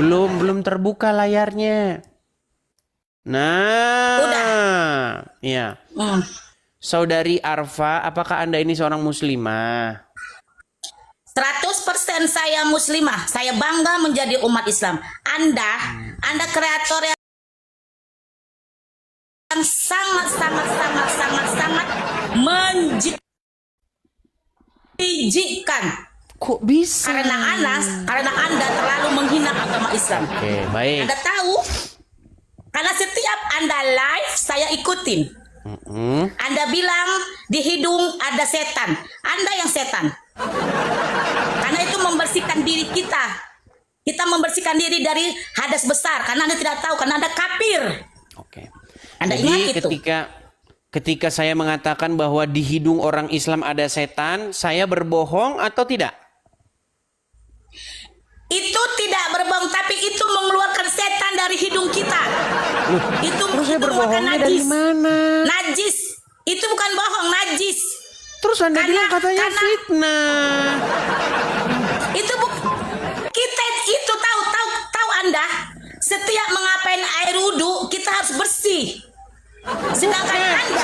Belum terbuka layarnya. Nah. Udah. Ya. Saudari Arfa, apakah Anda ini seorang muslimah? 100% saya muslimah. Saya bangga menjadi umat Islam. Anda kreator yang sangat menjijikkan. Kok bisa? Karena Anda terlalu menghina agama Islam. Oke, baik. Anda tahu? Karena setiap Anda live saya ikutin. Anda bilang di hidung ada setan. Anda yang setan. Karena itu membersihkan diri kita. Kita membersihkan diri dari hadas besar. Karena Anda tidak tahu. Karena Anda kafir. Oke. Anda Jadi ingat itu. ketika saya mengatakan bahwa di hidung orang Islam ada setan, saya berbohong atau tidak? Itu tidak berbohong, tapi itu mengeluarkan setan dari hidung kita. Itu Terus saya berbohongnya dari mana? Najis. Itu bukan bohong, najis. Terus Anda bilang katanya fitnah. Itu kita itu tahu Anda. Setiap mengapain air wudhu kita harus bersih. Sedangkan Anda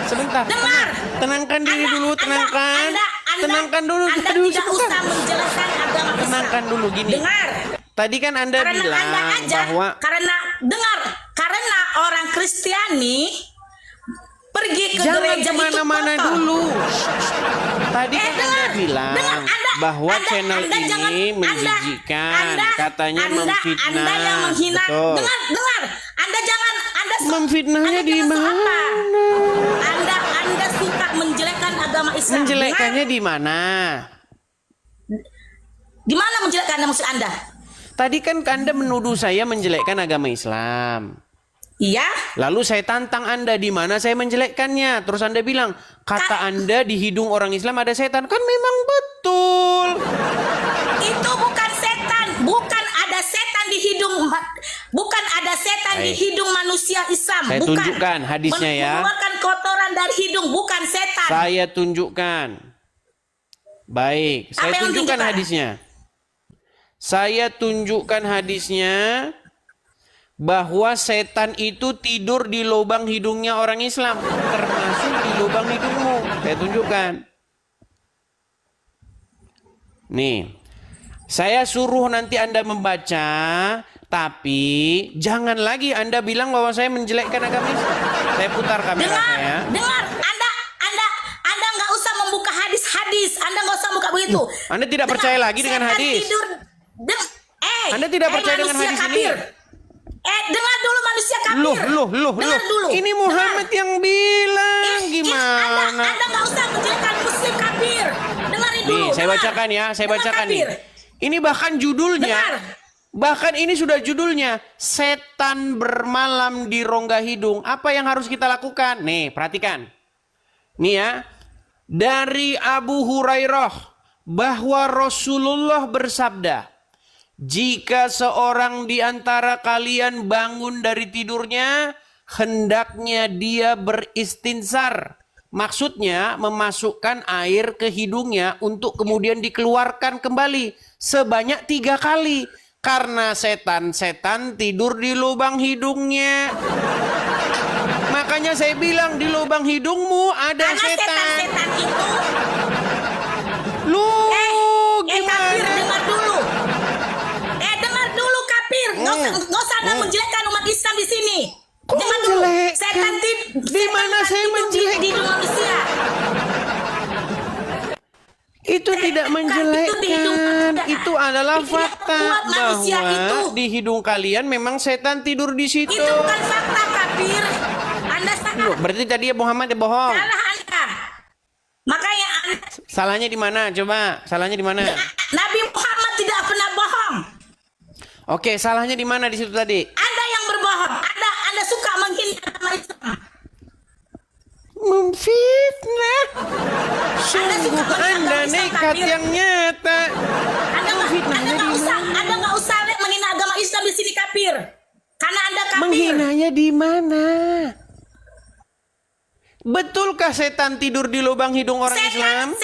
Sebentar. dengar. Tenangkan diri dulu, tenangkan. Tenangkan dulu. Anda tidak usah menjelaskan agama Islam. Tenangkan dulu gini. Dengar. Tadi kan Anda Karena bilang Anda aja, bahwa karena orang Kristiani pergi ke jangan gereja itu kemana-mana kotor. dulu. Tadi kan Anda bilang bahwa channel ini menjijikan, katanya memfitnah. Anda yang menghina. Betul. Dengar. Anda Memfitnahnya di mana? Anda suka menjelekkan agama Islam. Menjelekkannya di mana? Di mana menjelekkan maksud Anda? Tadi kan Anda menuduh saya menjelekkan agama Islam. Iya. Lalu saya tantang Anda di mana saya menjelekkannya. Terus Anda bilang, kata Anda di hidung orang Islam ada setan. Kan memang betul. Itu bukan setan, bukan ada setan di hidung, bukan ada setan di hidung manusia Islam. Saya bukan. tunjukkan hadisnya ya. Mengeluarkan kotoran dari hidung, bukan setan. Saya tunjukkan. Baik, saya tunjukkan hadisnya. Saya tunjukkan hadisnya bahwa setan itu tidur di lubang hidungnya orang Islam, termasuk di lubang hidungmu. Saya tunjukkan. Nih, saya suruh nanti Anda membaca, tapi jangan lagi Anda bilang bahwa saya menjelekkan agama Islam. Saya putar kamera saya. Dengar, Anda nggak usah membuka hadis. Anda nggak usah buka begitu. Anda tidak percaya lagi dengan setan hadis. Tidur, Anda tidak percaya dengan hadis kafir. ini. Dengar dulu manusia kafir. Dengar dulu. Ini Muhammad yang bilang gimana? Anda nggak usah menjelekkan muslim kafir. Dengarin dulu. Nih, saya bacakan ya, saya bacakan nih. Ini bahkan judulnya. Dengar. Bahkan ini sudah judulnya, setan bermalam di rongga hidung. Apa yang harus kita lakukan? Nih, perhatikan. Nih ya. Dari Abu Hurairah bahwa Rasulullah bersabda, jika seorang di antara kalian bangun dari tidurnya, hendaknya dia beristinsar. Maksudnya memasukkan air ke hidungnya untuk kemudian dikeluarkan kembali sebanyak 3 kali. Karena setan-setan tidur di lubang hidungnya. Makanya saya bilang di lubang hidungmu ada Karena setan. setan-setan itu. Lu Kafir, dengar dulu. Dengar dulu kafir. Nggak usah Anda menjelekkan umat Islam di sini. Kok Dengar dulu. menjelekkan? Setan Di mana saya menjelekkan? Di hidung manusia. Itu tidak menjelekkan. Itu adalah fakta bahwa di hidung kalian memang setan tidur di situ. Itu bukan fakta kafir. Anda salah. Loh, berarti tadi ya Muhammad ya bohong. Salah Anda. Makanya Salahnya di mana? Coba, salahnya di mana? Nabi Muhammad tidak pernah bohong. Oke, salahnya di mana di situ tadi? Anda yang berbohong. Anda suka menghina agama Islam. Memfitnah. Sungguh Anda nekat yang nyata. Anda nggak usah menghina agama Islam di sini kafir. Karena Anda kafir. Menghinanya di mana? Betulkah setan tidur di lubang hidung orang Islam?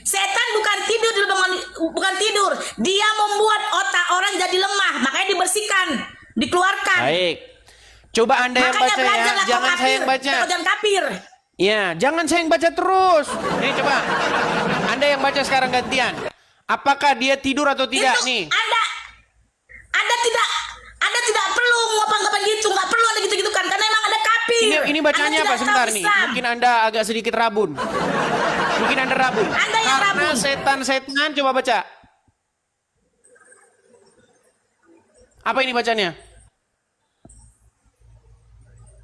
Setan bukan tidur di lubang bukan tidur. Dia membuat otak orang jadi lemah, makanya dibersihkan, dikeluarkan. Baik. Coba Anda yang baca ya, belajarlah kau jangan saya yang baca. Kau jangan kafir. Ya, jangan saya yang baca terus. Nih coba. Anda yang baca sekarang gantian. Apakah dia tidur atau tidak Itu nih? Anda tidak perlu ngapa-ngapain gitu, nggak perlu ada gitu-gitu kan, karena emang ada kafir. Ini bacanya Anda apa tidak sebentar tahu nih? Islam. Mungkin Anda agak sedikit rabun. Mungkin Anda rabun. Anda yang Karena rabun. setan-setan, coba baca. Apa ini bacanya?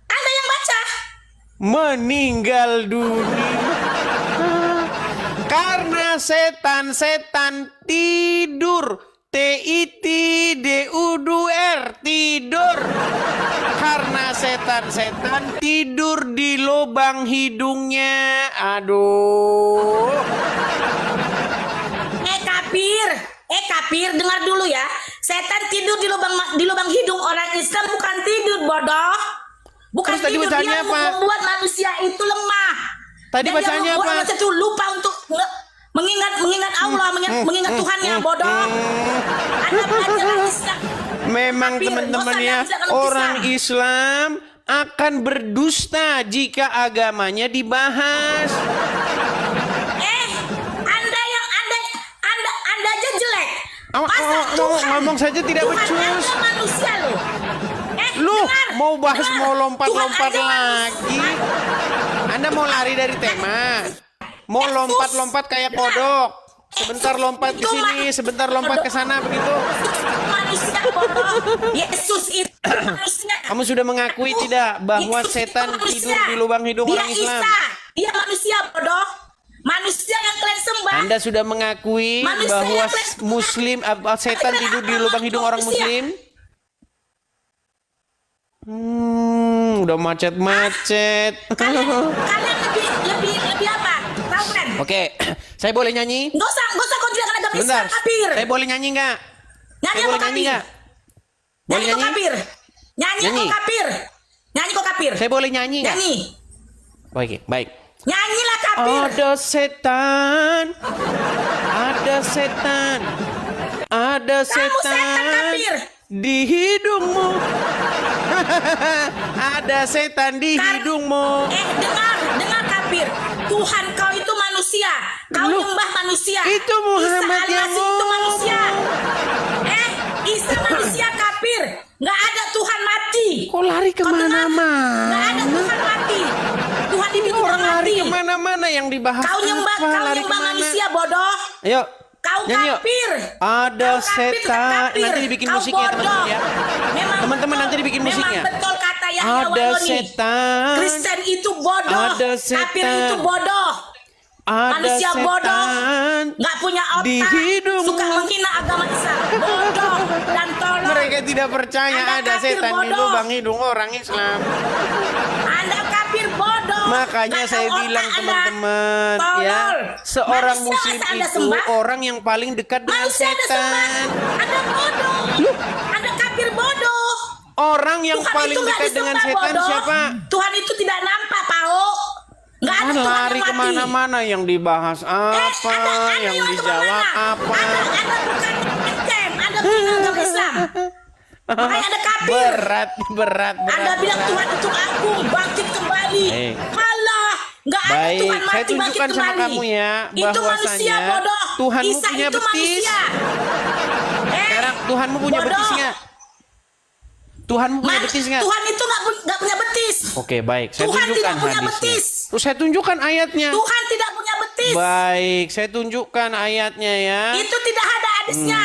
Anda yang baca. Meninggal dunia. Karena setan-setan tidur. TITDUR tidur. Karena setan-setan tidur di lubang hidungnya. Aduh. Kafir, dengar dulu ya. Setan tidur di lubang hidung, orang Islam bukan tidur, bodoh. Bukan Terus tadi tidur, bacanya dia apa? membuat manusia itu lemah. Tadi Dan bacanya dia membuat apa? manusia itu lupa untuk mengingat Allah, mengingat Tuhannya, bodoh. Anda belajar Islam. Memang Kafir, teman-teman dosa ya, dan Islam. orang Islam akan berdusta jika agamanya dibahas. Anda aja jelek. Masa Ngomong saja tidak Tuhan becus. aja manusia loh. Lu Dengar, mau bahas dengar. mau lompat-lompat Tuhan aja lagi. Anda mau lari dari tema. Mau lompat-lompat kayak kodok. Sebentar lompat ke sini, sebentar lompat ke sana begitu. Manusia bodoh. Yesus itu manusia. Kamu sudah mengakui tidak bahwa Yesus itu setan manusia. tidur di lubang hidung Dia orang Islam? Isa. Dia manusia bodoh. Manusia yang kalian sembah. Anda sudah mengakui Manusia bahwa yang kalian- Muslim, setan tidur di lubang hidung orang Muslim? Udah macet-macet. Kalian lebih apa? Tahu kan? Oke, saya boleh nyanyi? Nggak usah kau tidak ada Bentar, Islam kafir. saya boleh nyanyi nggak? Nyanyi Saya kau boleh nyanyi kafir. nggak? Boleh Nyanyi kau nyanyi? kafir. Nyanyi Nyanyi. kau kafir. Nyanyi kau kafir. Saya boleh nyanyi nggak? Nyanyi. Oke, baik. Nyanyilah kafir. Ada setan, ada setan, ada Kamu setan kafir. di hidungmu. Ada setan di hidungmu. Dengar kafir. Tuhan kau itu manusia. Kau Loh, nyembah manusia. itu Muhammad Isa yang Al-Masih itu manusia. ngomong. Isa manusia kafir. Nggak ada Tuhan mati. Kok lari Kau dengar? kemana-mana? Nggak ada Tuhan mati. Tuhan itu tidak Orang lari mati. kemana-mana yang dibahas Kau nyembah, apa? kau Lari nyembah kemana? manusia bodoh. Ayo, Kau nyanyi yuk. kafir. Ada Kau kafir, tetap setan. kafir. Nanti dibikin Kau musiknya bodoh. teman-teman ya. Memang Teman-teman betul. nanti dibikin musiknya. Memang betul kata Yahya Ada Wailoni. setan. Kristen itu bodoh. Ada Kafir setan. itu bodoh. Ada Manusia bodoh. setan. Nggak punya otak. Di hidungmu. Suka menghina agama Islam. Bodoh dan tolol. Mereka tidak percaya Anda ada kafir setan di bodoh. lubang hidung orang Islam. Anda kafir bodoh. Makanya Nggak saya tahu bilang otak Anda. teman-teman Tolol. ya, seorang Manusia muslim masa Anda itu sembah? orang yang paling dekat dengan Manusia Anda sembah. setan. Anda bodoh. Anda kafir bodoh. Orang yang Tuhan paling itu nggak dekat dengan disembah, setan bodoh. siapa? Tuhan itu tidak nampak, Pao. Nggak ada Kan Tuhan lari yang mati. kemana-mana yang dibahas apa, Anda yang yang dijawab kemana-mana. apa. Anda bukan Kristen, Anda bukan agama Islam. Makanya Anda kafir. Berat. Anda bilang Tuhan itu agung, bangkit kembali. Eh. Alah, nggak ada Baik, Tuhan saya mati, bangkit tunjukkan sama kembali. kamu ya, Itu manusia bahwasanya bodoh. Tuhanmu Isa punya itu betis. manusia. Sekarang Tuhanmu punya bodoh. betis nggak? Tuhanmu punya Man- betis nggak? Tuhan itu nggak punya betis. Oke, baik. Saya Tuhan tunjukkan tidak punya hadisnya. betis. Terus saya tunjukkan ayatnya. Tuhan tidak punya betis. Baik, saya tunjukkan ayatnya ya. Itu tidak ada hadisnya.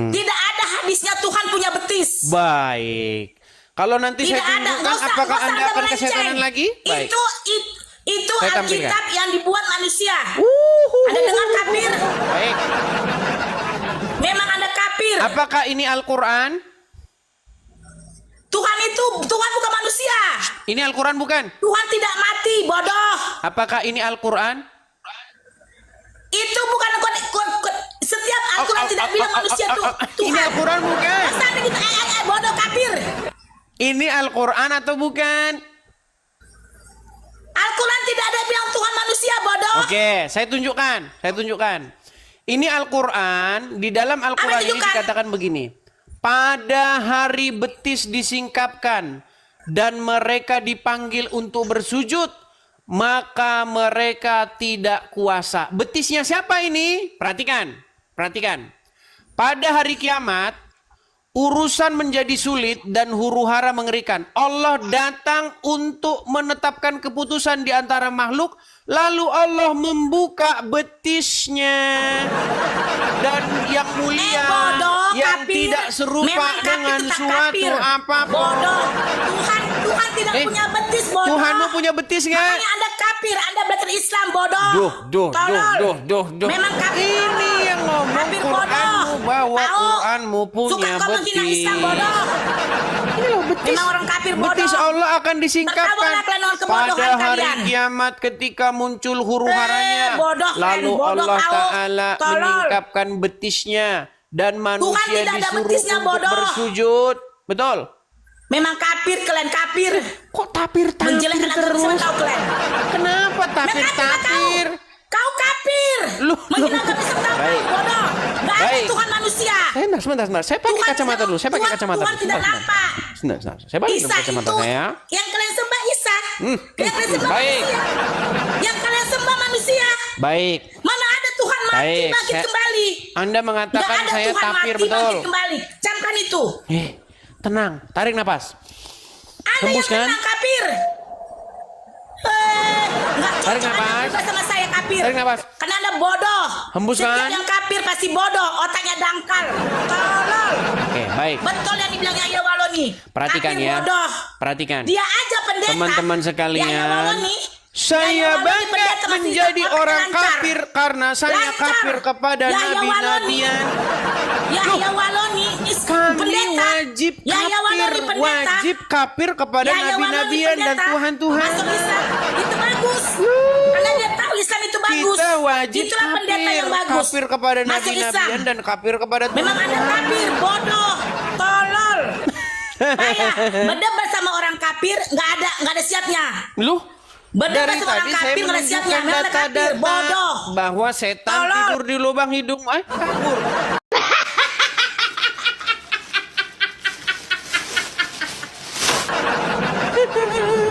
Tidak ada hadisnya Tuhan punya betis. Baik. Kalau nanti Tidak saya ada. tunjukkan, Nggak usah- apakah nggak usah Anda akan melenceng. kesetanan lagi? Baik. Itu Saya tampilkan. Alkitab yang dibuat manusia. Anda dengar kafir? Baik. Memang Anda kafir. Apakah ini Al-Quran? Tuhan bukan manusia. Ini Al-Quran bukan? Tuhan tidak mati, bodoh. Apakah ini Al-Quran? Itu bukan setiap Al-Quran tidak bilang manusia itu Tuhan. Ini Al-Quran bukan? Masa Anda gitu, bodoh kafir. Ini Al-Quran atau bukan? Al-Quran tidak ada bilang Tuhan manusia, bodoh. Oke, saya tunjukkan. Ini Al-Quran, di dalam Al-Quran ini tunjukkan? dikatakan begini. Pada hari betis disingkapkan dan mereka dipanggil untuk bersujud, maka mereka tidak kuasa. Betisnya siapa ini? Perhatikan. Pada hari kiamat, urusan menjadi sulit dan huru-hara mengerikan. Allah datang untuk menetapkan keputusan di antara makhluk, lalu Allah membuka betisnya. Dan yang mulia, Bodoh, yang kafir. tidak serupa Memang kafir dengan tetap suatu kafir. apapun. Bodoh. Tuhan tidak punya betis, bodoh. Tuhanmu punya betis nggak? Makanya Anda kafir, Anda belajar Islam, bodoh. Duh. Memang kafir. Ini yang ngomong Kafir, bodoh. Quranmu bahwa Tahu? Quranmu punya Suka kau menghina betis. Islam, bodoh. Ini loh betis. Memang orang kafir, bodoh. Betis Allah akan disingkapkan Bertabuhlah kalian dengan kebodohan pada hari kalian. kiamat ketika muncul huru-haranya. Bodoh kalian, Lalu bodoh Allah kau. Ta'ala Tolol. meningkapkan betisnya dan manusia tidak ada disuruh betisnya, untuk bodoh. bersujud. Betul? Memang kafir, kalian kafir. Kok tapir Menjelekkan agama terus? Islam, tahu kalian. Kenapa Memang kafir, tapir? Kau kafir. Menghina agama Islam, tahu, Baik. bodoh. Nggak ada Baik. Tuhan manusia. Sebentar. Saya pakai Tuhan kacamata tidak- dulu. Saya pakai Tuhan- kacamata Tuhan dulu. tidak nampak. Sebentar. Saya pakai Isa kacamata itu saya. yang kalian sembah Isa. Yang kalian sembah baik. manusia. Yang kalian sembah manusia. Baik. Mana ada Tuhan mati Baik, bangkit kembali. Anda Nggak mengatakan ada saya Tuhan tapir, mati betul. bangkit kembali. Camkan itu. Tenang, tarik napas. Anda Hembus, yang kan? memang kafir. Nggak Tarik cocok napas. Anda juga sama saya kafir. Tarik napas. Karena Anda bodoh. Hembus, Setiap kan? yang kafir pasti bodoh. Otaknya dangkal. Tolol. Oke, baik. Betul yang dibilang Yahya Waloni. Perhatikan Kafir ya. bodoh. Perhatikan. Dia aja pendeta. Teman-teman sekalian, Yahya Waloni. Saya Yahya Waloni bangga pendeta masih menjadi hidup, orang lancar. kafir karena saya Lancar. kafir kepada Yahya Waloni. nabi-nabian. Yahya Waloni is Kami pendeta. wajib Yahya Waloni kafir, pendeta. wajib kafir kepada Yahya Waloni nabi-nabian dan pendeta. Tuhan-Tuhan. Masuk Islam itu bagus. Karena dia tahu Islam itu bagus. Kita wajib Itulah pendeta yang bagus. kafir kepada Masuk nabi-nabian Islam. dan kafir kepada Memang Anda kafir, bodoh, tolol. Saya berdebat sama orang kafir nggak ada siapnya. Lu? Berdebat Dari sama orang tadi saya kafir nggak ada siapnya. menunjukkan Memang Anda kafir, data-data bodoh. bahwa setan Tolol. tidur di lubang hidung. Kabur.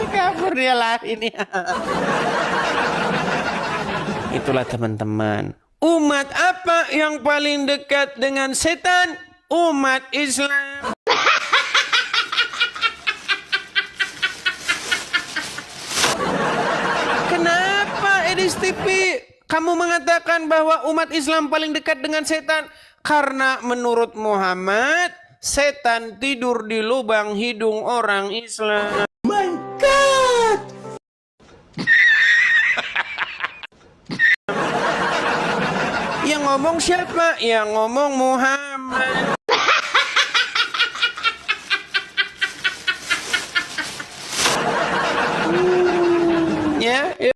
Kabur dia lah ini. Itulah teman-teman. Umat apa yang paling dekat dengan setan? Umat Islam. Kenapa Edis TV kamu mengatakan bahwa umat Islam paling dekat dengan setan? Karena menurut Muhammad, setan tidur di lubang hidung orang Islam. My God! Yang ngomong siapa? Yang ngomong Muhammad.